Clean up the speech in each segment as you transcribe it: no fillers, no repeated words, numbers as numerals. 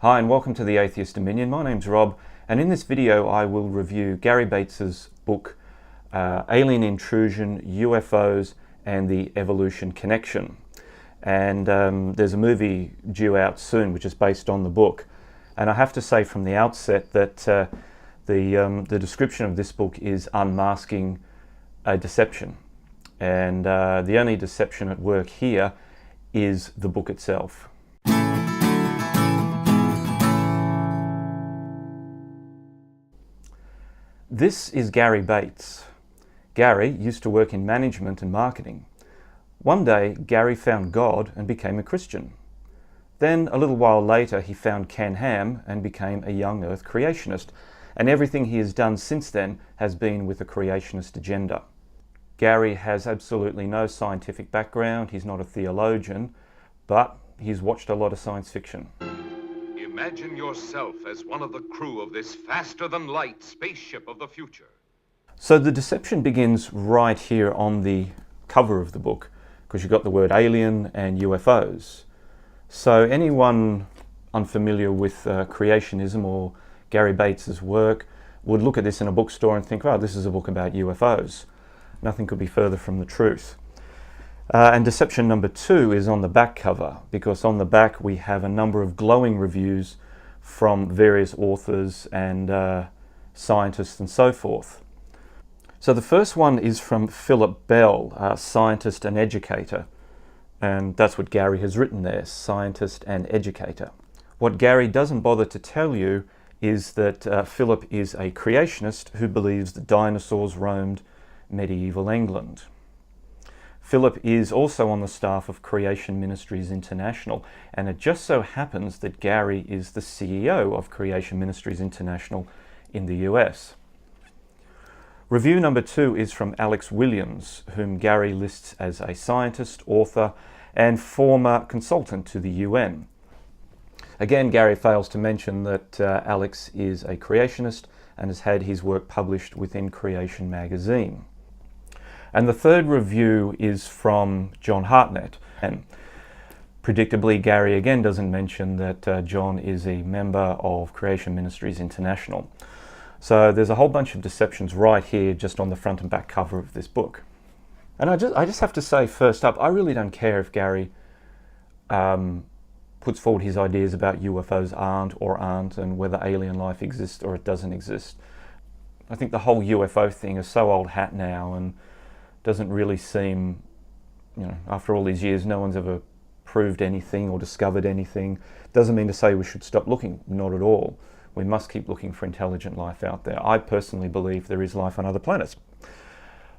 Hi and welcome to the AtheistDominion. My name's Rob, and in this video I will review Gary Bates's book Alien Intrusion, UFOs and the Evolution Connection. And there's a movie due out soon which is based on the book. And I have to say from the outset that the description of this book is unmasking a deception. And the only deception at work here is the book itself. This is Gary Bates. Gary used to work in management and marketing. One day, Gary found God and became a Christian. Then, a little while later, he found Ken Ham and became a young earth creationist. And everything he has done since then has been with a creationist agenda. Gary has absolutely no scientific background. He's not a theologian, but he's watched a lot of science fiction. Imagine yourself as one of the crew of this faster-than-light spaceship of the future. So the deception begins right here on the cover of the book, because you've got the word alien and UFOs. So anyone unfamiliar with creationism or Gary Bates's work would look at this in a bookstore and think, oh, this is a book about UFOs. Nothing could be further from the truth. And deception number 2 is on the back cover, because on the back we have a number of glowing reviews from various authors and scientists and so forth. So the first one is from Philip Bell, a scientist and educator. And that's what Gary has written there, scientist and educator. What Gary doesn't bother to tell you is that Philip is a creationist who believes that dinosaurs roamed medieval England. Philip is also on the staff of Creation Ministries International, and it just so happens that Gary is the CEO of Creation Ministries International in the US. Review number 2 is from Alex Williams, whom Gary lists as a scientist, author, and former consultant to the UN. Again, Gary fails to mention that Alex is a creationist and has had his work published within Creation magazine. And the third review is from John Hartnett. And predictably, Gary again doesn't mention that John is a member of Creation Ministries International. So there's a whole bunch of deceptions right here just on the front and back cover of this book. And I just have to say first up, I really don't care if Gary puts forward his ideas about UFOs aren't and whether alien life exists or it doesn't exist. I think the whole UFO thing is so old hat now and doesn't really seem, after all these years, no one's ever proved anything or discovered anything. Doesn't mean to say we should stop looking, not at all. We must keep looking for intelligent life out there. I personally believe there is life on other planets.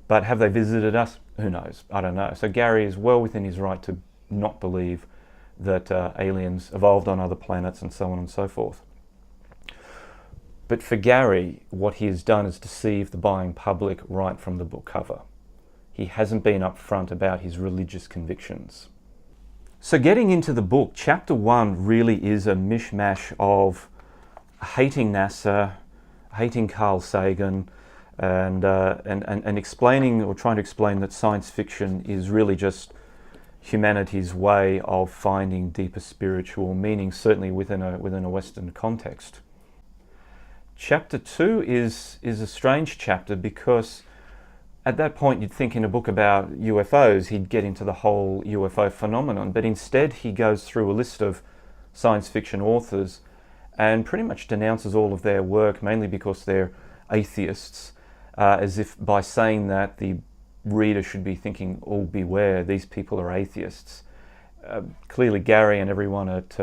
But have they visited us? Who knows? I don't know. So Gary is well within his right to not believe that aliens evolved on other planets and so on and so forth. But for Gary, what he has done is deceive the buying public right from the book cover. He hasn't been upfront about his religious convictions. So getting into the book, chapter 1 really is a mishmash of hating NASA, hating Carl Sagan, and explaining or trying to explain that science fiction is really just humanity's way of finding deeper spiritual meaning, certainly within a Western context. Chapter 2 is a strange chapter because at that point you'd think in a book about UFOs he'd get into the whole UFO phenomenon, but instead he goes through a list of science fiction authors and pretty much denounces all of their work, mainly because they're atheists, as if by saying that the reader should be thinking, oh beware, these people are atheists. Clearly Gary and everyone at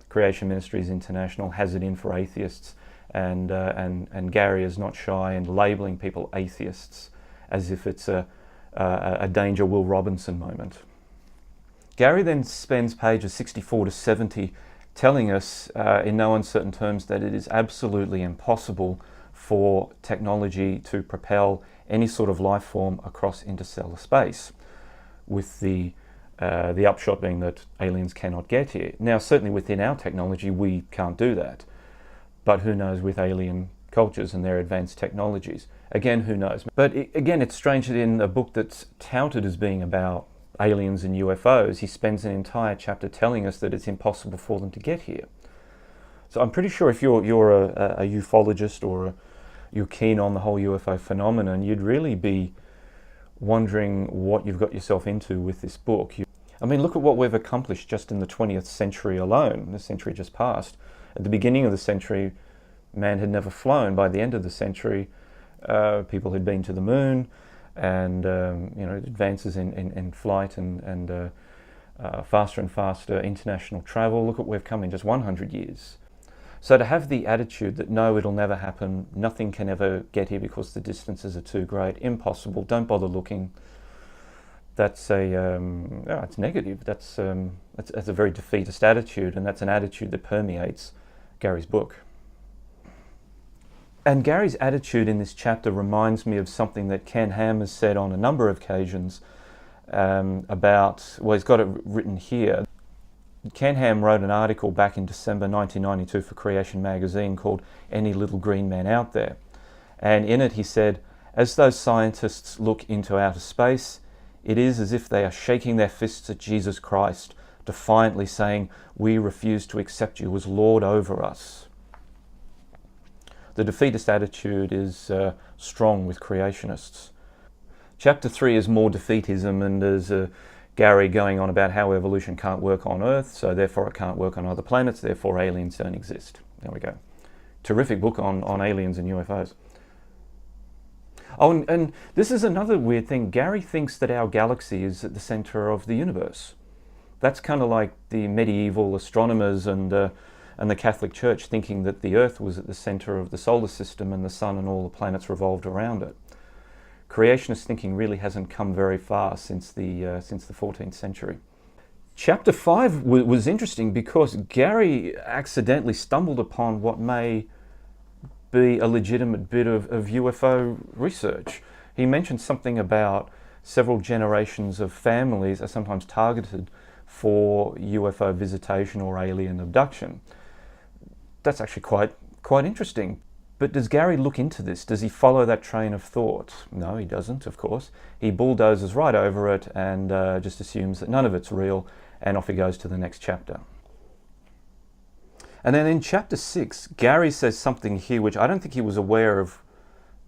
Creation Ministries International has it in for atheists, and Gary is not shy in labeling people atheists as if it's a Danger Will Robinson moment. Gary then spends pages 64 to 70 telling us in no uncertain terms that it is absolutely impossible for technology to propel any sort of life form across interstellar space, with the upshot being that aliens cannot get here. Now, certainly within our technology we can't do that, but who knows with alien cultures and their advanced technologies. Again, who knows? But again, it's strange that in a book that's touted as being about aliens and UFOs, he spends an entire chapter telling us that it's impossible for them to get here. So I'm pretty sure if you're a ufologist or you're keen on the whole UFO phenomenon, you'd really be wondering what you've got yourself into with this book. I mean, look at what we've accomplished just in the 20th century alone, the century just passed. At the beginning of the century, man had never flown. By the end of the century, people had been to the moon, and advances in flight and faster and faster international travel. Look at where we've come in just 100 years. So to have the attitude that no, it'll never happen, nothing can ever get here because the distances are too great, impossible, don't bother looking, that's it's negative. That's a very defeatist attitude, and that's an attitude that permeates Gary's book. And Gary's attitude in this chapter reminds me of something that Ken Ham has said on a number of occasions about, well, he's got it written here. Ken Ham wrote an article back in December 1992 for Creation magazine called Any Little Green Man Out There. And in it he said, as those scientists look into outer space, it is as if they are shaking their fists at Jesus Christ, defiantly saying, we refuse to accept you as Lord over us. The defeatist attitude is strong with creationists. Chapter 3 is more defeatism, and there's Gary going on about how evolution can't work on Earth, so therefore it can't work on other planets, therefore aliens don't exist. There we go. Terrific book on aliens and UFOs. Oh, and this is another weird thing. Gary thinks that our galaxy is at the center of the universe. That's kind of like the medieval astronomers and the Catholic Church thinking that the Earth was at the center of the solar system and the sun and all the planets revolved around it. Creationist thinking really hasn't come very far since the 14th century. Chapter 5 was interesting because Gary accidentally stumbled upon what may be a legitimate bit of UFO research. He mentioned something about several generations of families are sometimes targeted for UFO visitation or alien abduction. That's actually quite interesting. But does Gary look into this? Does he follow that train of thought? No, he doesn't, of course. He bulldozes right over it and just assumes that none of it's real, and off he goes to the next chapter. And then in chapter 6, Gary says something here which I don't think he was aware of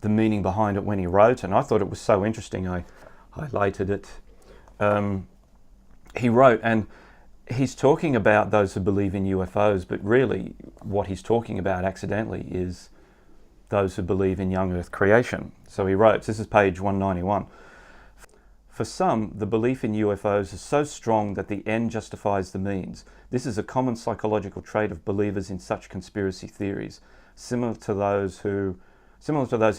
the meaning behind it when he wrote, and I thought it was so interesting I highlighted it. He wrote, and he's talking about those who believe in UFOs, but really what he's talking about accidentally is those who believe in young Earth creation. So he wrote, this is page 191, for some, the belief in UFOs is so strong that the end justifies the means. This is a common psychological trait of believers in such conspiracy theories, similar to those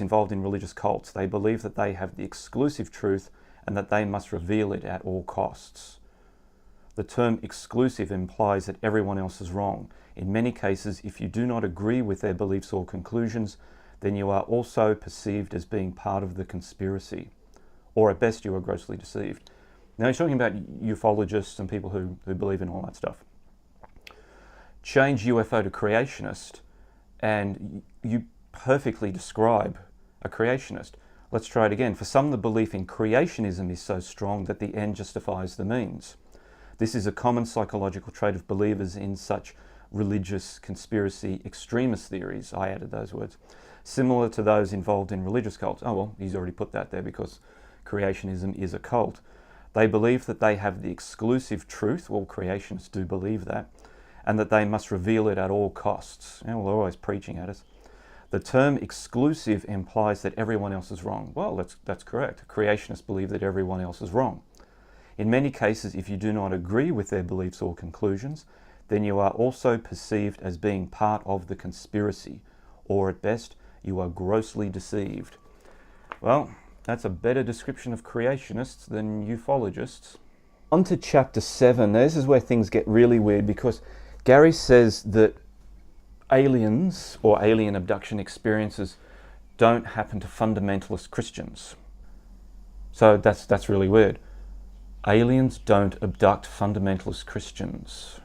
involved in religious cults. They believe that they have the exclusive truth and that they must reveal it at all costs. The term exclusive implies that everyone else is wrong. In many cases, if you do not agree with their beliefs or conclusions, then you are also perceived as being part of the conspiracy, or at best you are grossly deceived. Now he's talking about ufologists and people who believe in all that stuff. Change UFO to creationist and you perfectly describe a creationist. Let's try it again. For some, the belief in creationism is so strong that the end justifies the means. This is a common psychological trait of believers in such religious conspiracy extremist theories. I added those words. Similar to those involved in religious cults. Oh, well, he's already put that there because creationism is a cult. They believe that they have the exclusive truth, well, creationists do believe that, and that they must reveal it at all costs. Well, they're always preaching at us. The term exclusive implies that everyone else is wrong. Well, that's correct. Creationists believe that everyone else is wrong. In many cases, if you do not agree with their beliefs or conclusions, then you are also perceived as being part of the conspiracy, or at best, you are grossly deceived. Well, that's a better description of creationists than ufologists. On to chapter 7. Now, this is where things get really weird because Gary says that aliens or alien abduction experiences don't happen to fundamentalist Christians. So that's really weird. Aliens don't abduct fundamentalist Christians.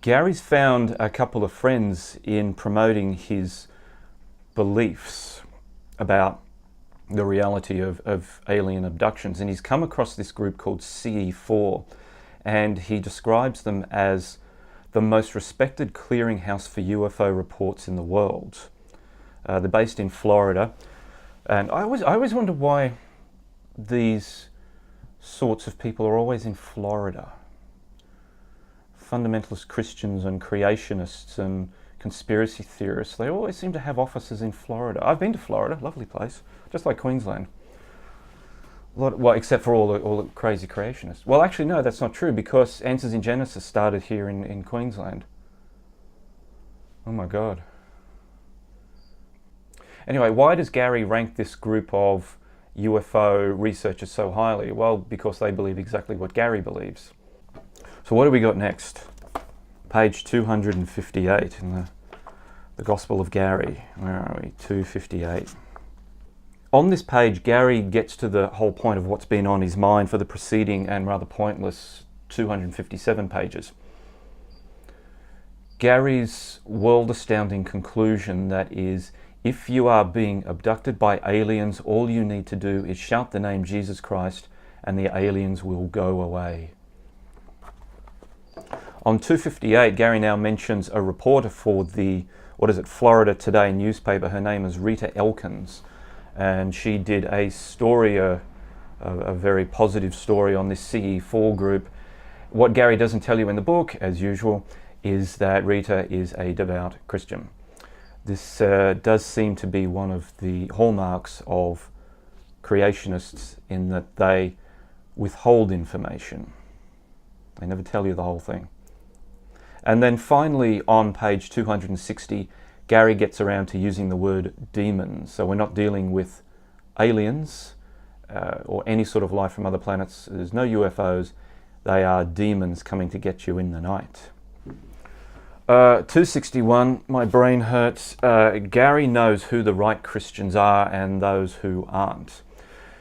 Gary's found a couple of friends in promoting his beliefs about the reality of alien abductions, and he's come across this group called CE4, and he describes them as the most respected clearinghouse for UFO reports in the world. They're based in Florida, and I always wonder why these sorts of people are always in Florida. Fundamentalist Christians and creationists and conspiracy theorists, they always seem to have offices in Florida. I've been to Florida, lovely place, just like Queensland. Well, except for all the crazy creationists. Well, actually, no, that's not true, because Answers in Genesis started here in Queensland. Oh my God. Anyway, why does Gary rank this group of UFO researchers so highly? Well, because they believe exactly what Gary believes. So what do we got next? Page 258 in the Gospel of Gary. Where are we? 258. On this page, Gary gets to the whole point of what's been on his mind for the preceding and rather pointless 257 pages. Gary's world-astounding conclusion that is, if you are being abducted by aliens, all you need to do is shout the name Jesus Christ and the aliens will go away. On 258, Gary now mentions a reporter for the, Florida Today newspaper. Her name is Rita Elkins, and she did a story, a very positive story on this CE4 group. What Gary doesn't tell you in the book, as usual, is that Rita is a devout Christian. This does seem to be one of the hallmarks of creationists, in that they withhold information. They never tell you the whole thing. And then finally, on page 260, Gary gets around to using the word demons. So we're not dealing with aliens or any sort of life from other planets. There's no UFOs. They are demons coming to get you in the night. 261, my brain hurts. Gary knows who the right Christians are and those who aren't.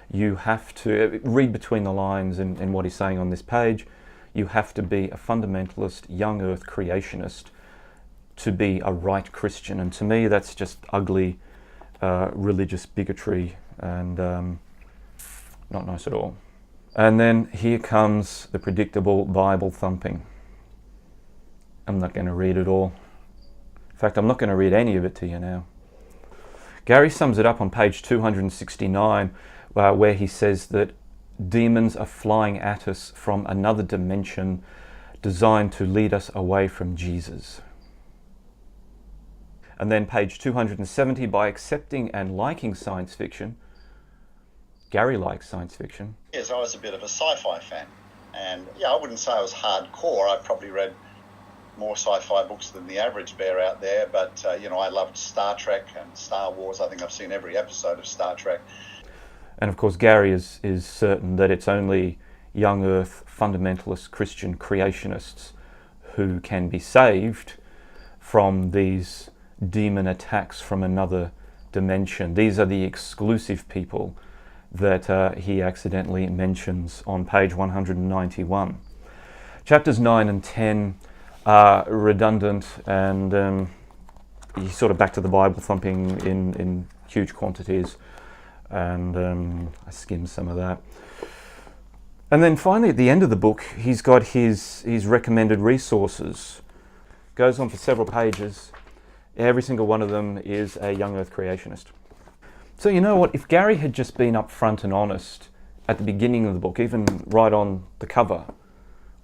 You have to read between the lines in what he's saying on this page. You have to be a fundamentalist, young earth creationist to be a right Christian. And to me, that's just ugly religious bigotry and not nice at all. And then here comes the predictable Bible thumping. I'm not going to read it all. In fact, I'm not going to read any of it to you now. Gary sums it up on page 269, where he says that demons are flying at us from another dimension designed to lead us away from Jesus. And then page 270, by accepting and liking science fiction, Gary likes science fiction. Yes, I was a bit of a sci-fi fan. And yeah, I wouldn't say I was hardcore. I probably read more sci-fi books than the average bear out there, but I loved Star Trek and Star Wars. I think I've seen every episode of Star Trek. And of course, Gary is certain that it's only young earth fundamentalist Christian creationists who can be saved from these demon attacks from another dimension. These are the exclusive people that he accidentally mentions on page 191. Chapters 9 and 10 are redundant, and he's sort of back to the Bible thumping in huge quantities. And I skimmed some of that. And then finally, at the end of the book, he's got his recommended resources. Goes on for several pages. Every single one of them is a young earth creationist. So you know what? If Gary had just been upfront and honest at the beginning of the book, even right on the cover,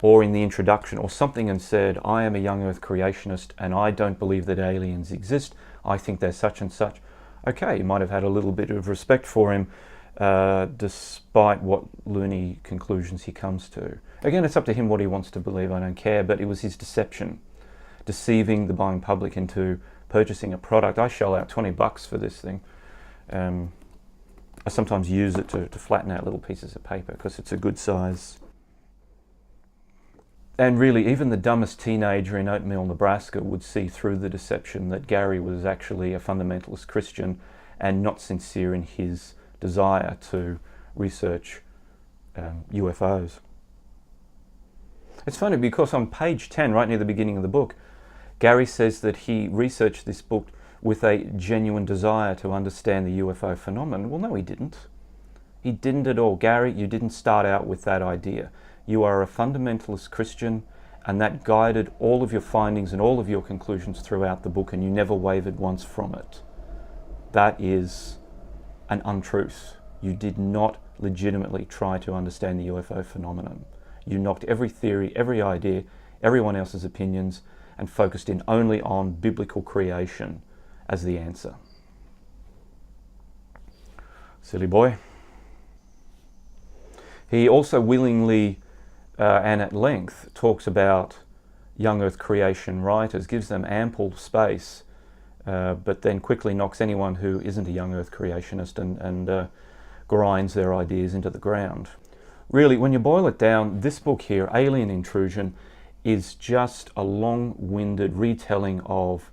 or in the introduction, or something, and said, I am a young earth creationist and I don't believe that aliens exist, I think they're such and such, okay, you might have had a little bit of respect for him, despite what loony conclusions he comes to. Again, it's up to him what he wants to believe, I don't care, but it was his deception, deceiving the buying public into purchasing a product. I shell out $20 for this thing. I sometimes use it to flatten out little pieces of paper because it's a good size. And really, even the dumbest teenager in Oatmeal, Nebraska would see through the deception that Gary was actually a fundamentalist Christian and not sincere in his desire to research UFOs. It's funny because on page 10, right near the beginning of the book, Gary says that he researched this book with a genuine desire to understand the UFO phenomenon. Well, no, he didn't. He didn't at all. Gary, you didn't start out with that idea. you are a fundamentalist Christian, and that guided all of your findings and all of your conclusions throughout the book, and you never wavered once from it. That is an untruth. You did not legitimately try to understand the UFO phenomenon. You knocked every theory, every idea, everyone else's opinions, and focused in only on biblical creation as the answer. Silly boy. He also willingly and at length talks about young earth creation writers, gives them ample space, but then quickly knocks anyone who isn't a young earth creationist and grinds their ideas into the ground. Really, when you boil it down, this book here, Alien Intrusion, is just a long-winded retelling of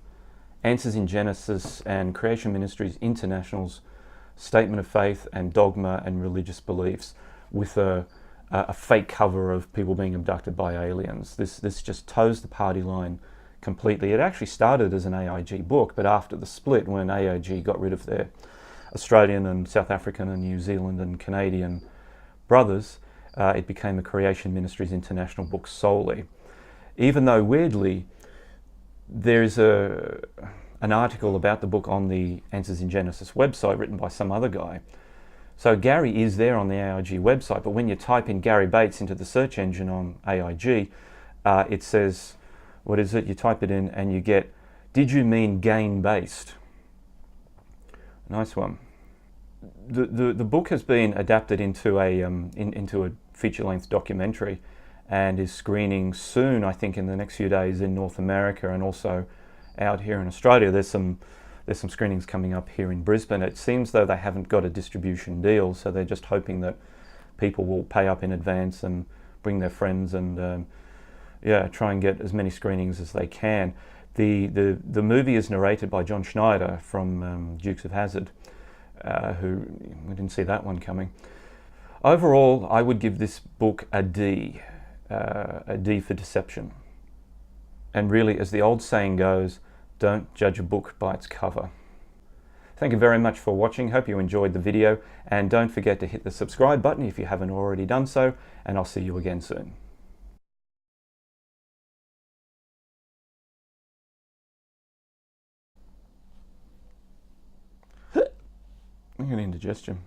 Answers in Genesis and Creation Ministries International's statement of faith and dogma and religious beliefs, with a fake cover of people being abducted by aliens. This just toes the party line completely. It actually started as an AIG book, but after the split, when AIG got rid of their Australian and South African and New Zealand and Canadian brothers, it became a Creation Ministries International book solely. Even though, weirdly, there's an article about the book on the Answers in Genesis website written by some other guy. So Gary is there on the AIG website, but when you type in Gary Bates into the search engine on AIG, it says, what is it? You type it in and you get, "Did you mean gain-based?" Nice one. The book has been adapted into a feature-length documentary, and is screening soon, I think in the next few days, in North America, and also out here in Australia. There's some screenings coming up here in Brisbane. It seems though they haven't got a distribution deal, so they're just hoping that people will pay up in advance and bring their friends and try and get as many screenings as they can. The movie is narrated by John Schneider from Dukes of Hazzard, who we didn't see that one coming. Overall, I would give this book a D for deception. And really, as the old saying goes, don't judge a book by its cover. Thank you very much for watching. Hope you enjoyed the video, and don't forget to hit the subscribe button if you haven't already done so, and I'll see you again soon. I get indigestion.